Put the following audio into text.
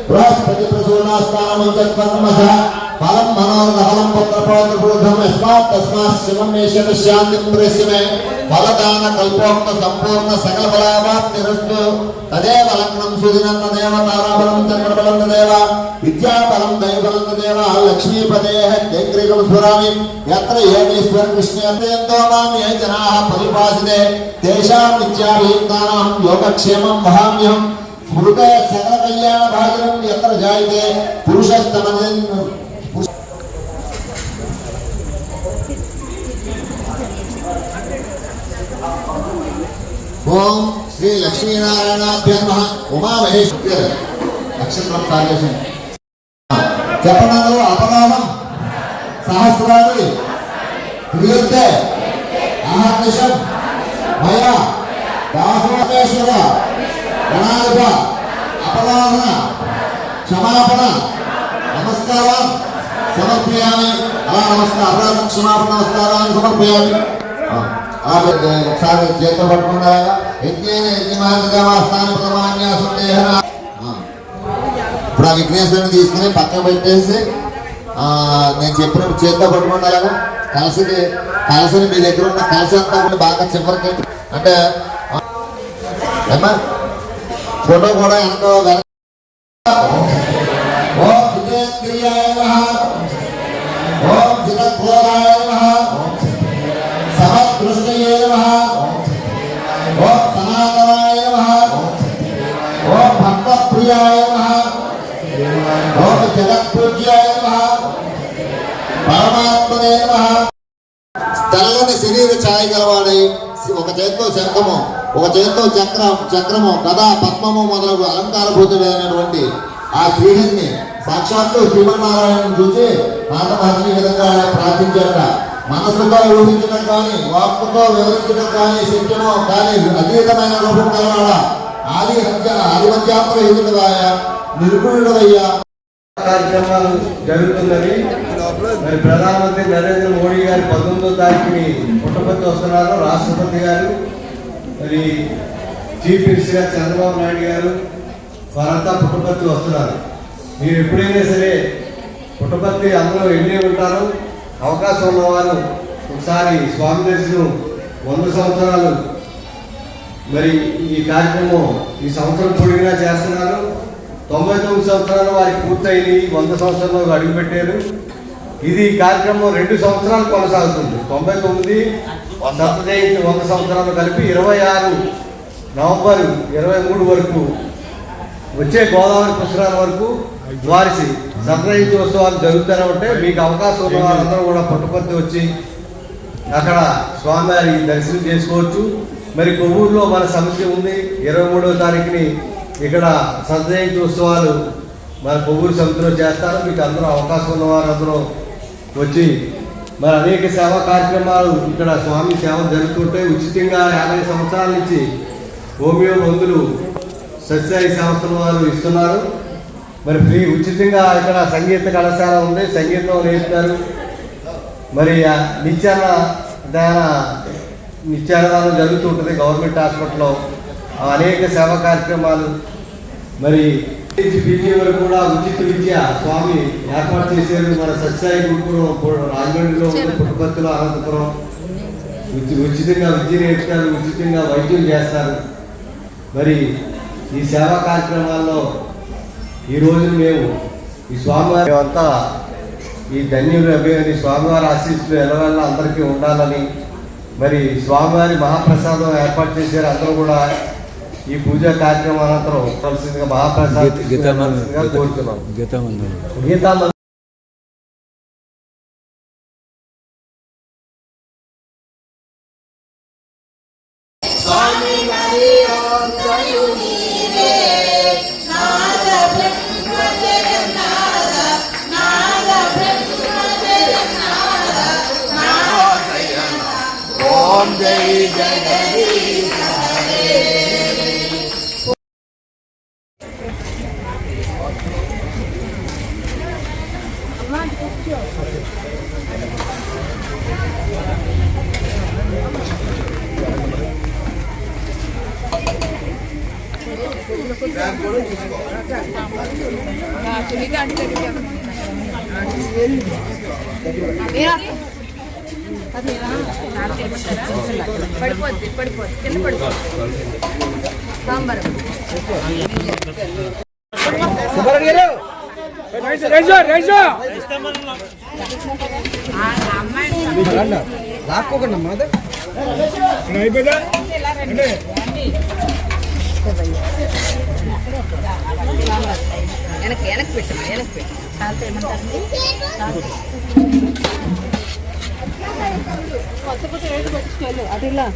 बृहस्पति प्रसूनास्तानं चत्वर्मस फलं मनोरथफलं पुत्रपौत्रपूर्धम् यस्मात् तस्मात् शिवं मेषं शान्तिं प्रयस्मे फलदान कल्पोक्त संपूर्ण सकल फलाप्तिरस्तु तदेव लग्नं सुदिनं तदेव ताराबलं चन्द्रबलं तदेव विद्याबलं दैवबलं तदेव लक्ष्मीपदेः केन्द्रिकं स्मरामि यत्र योगेश्वर कृष्णेन्द्रो मां ये जनाः परिभाषिते तेषां विद्याभियुक्तानां योगक्षेमं वहाम्यहम् स्मृते सकल कल्याण भाजनं यत्र जायते पुरुषस्तमनं ओम श्री लक्ष्मीनारायणाभ्यां नमः उमा महेश्वर नक्षत्रं सागेशं जपनलो अपराधं सहस्राणि क्रियते आहर्निशं मया दासोमेश्वर गणाधिप अपराधन क्षमापण नमस्कारान् समर्पयामि नमस्कार अपराध क्षमापण नमस्कारान् समर्पयामि ఒకసారి చేత పట్టుకుండా ఇప్పుడు ఆ విఘ్నేశ్వరుని తీసుకుని పక్కన పెట్టేసి నేను చెప్పినప్పుడు చేతితో పట్టుకుండా అలాగా కలసని మీ దగ్గర ఉన్న కలస అంతా కూడా బాగా చివరికి అంటే ఫోటో కూడా ఎంతో समदृष्टये नमः ओम सनातनाय नमः ओम भक्तप्रियाय नमः ओम जगत्पूज्याय नमः परमात्मने नमः తెల్లని శరీర ఛాయ గలవాడై ఒక చేతితో శంఖము ఒక చేతితో చక్రము గదా పద్మము మొదలగు అలంకారభూతుడైనటువంటి ఆ శ్రీహరిని సాక్షాత్తు శ్రీమన్నారాయణను చూసి నాథ మహర్షి విధంగా ప్రార్థించాట మనసుతో ఊహించడం కానీ వాక్కుతో వివరించడం కానీ శక్యమో కానీ అతీతమైన రూపం కలవాడా ఆదిమధ్యాప్రహితుడయ్యా నిర్గుణుడయ్యా కార్యక్రమాలు జరుగుతున్నది. మరి ప్రధానమంత్రి నరేంద్ర మోడీ గారు 19వ తారీఖుని పుట్టపర్తి వస్తున్నారు. రాష్ట్రపతి గారు మరి చీఫ్ మినిస్టర్ చంద్రబాబు నాయుడు గారు వారంతా పుట్టపర్తి వస్తున్నారు. మీరు ఎప్పుడైనా సరే పుట్టపర్తి అందరూ వెళ్ళి ఉంటారు. అవకాశం ఉన్నవారు ఒకసారి స్వామి దర్శనం 100 సంవత్సరాలు మరి ఈ కార్యక్రమం ఈ సంవత్సరం పొడిగినా చేస్తున్నారు. 99 సంవత్సరాలు వారికి పూర్తయింది. 100 సంవత్సరాలు అడుగుపెట్టారు. ఇది కార్యక్రమం 2 సంవత్సరాలు కొనసాగుతుంది. 99 జయంతి 100 సంవత్సరాలు కలిపి 26 నవంబర్ 23 వరకు వచ్చే గోదావరి పుష్కరాల వరకు వారి జయంతి ఉత్సవాలు జరుగుతారంటే మీకు అవకాశం ఉన్న వారందరూ కూడా పుట్టపర్తి వచ్చి అక్కడ స్వామివారి దర్శనం చేసుకోవచ్చు. మరి కొవ్వూరులో మన సమితి ఉంది. 23వ తారీఖుని ఇక్కడ జయంతి ఉత్సవాలు మన కొవ్వూరు సమితిలో చేస్తారు. మీకు అందరూ అవకాశం ఉన్న వారందరూ వచ్చి మరి అనేక సేవా కార్యక్రమాలు ఇక్కడ స్వామి సేవలు జరుగుతుంటే ఉచితంగా 50 సంవత్సరాల నుంచి హోమియో మందులు సత్యసాయి సంస్థల వారు ఇస్తున్నారు. మరి ఫ్రీ ఉచితంగా ఇక్కడ సంగీత కళాశాల ఉంది. సంగీతం నేర్పుతారు. మరి నిత్యాన్నదానం జరుగుతుంటుంది గవర్నమెంట్ హాస్పిటల్లో. అనేక సేవా కార్యక్రమాలు మరి పీజీ వరకు కూడా ఉచిత విద్య స్వామి ఏర్పాటు చేశారు. మన సత్యసాయి గురుకులం రాజమండ్రిలో ఉంది, పుట్టపర్తిలో, అనంతపురం ఉచితంగా విద్య నేర్పుతారు, ఉచితంగా వైద్యం చేస్తారు. మరి ఈ సేవా కార్యక్రమాల్లో ఈరోజు మేము ఈ స్వామివారి అంతా ఈ ధన్యులు అభిని స్వామివారి ఆశీస్సులు ఎలవల్ల అందరికీ ఉండాలని మరి స్వామివారి మహాప్రసాదం ఏర్పాటు చేశారు. అందరూ కూడా ఈ పూజా కార్యక్రమం అనంతరం కలిసిందిగా మహాప్రసాదం కోరుతున్నాం. గీతా ओम जय जगदीश हरे పడిపోద్ది కింద పడిపోద్ది సాంబార్ లాక్కోకండి అమ్మా వెనక్కి పెట్టు అది ఇలా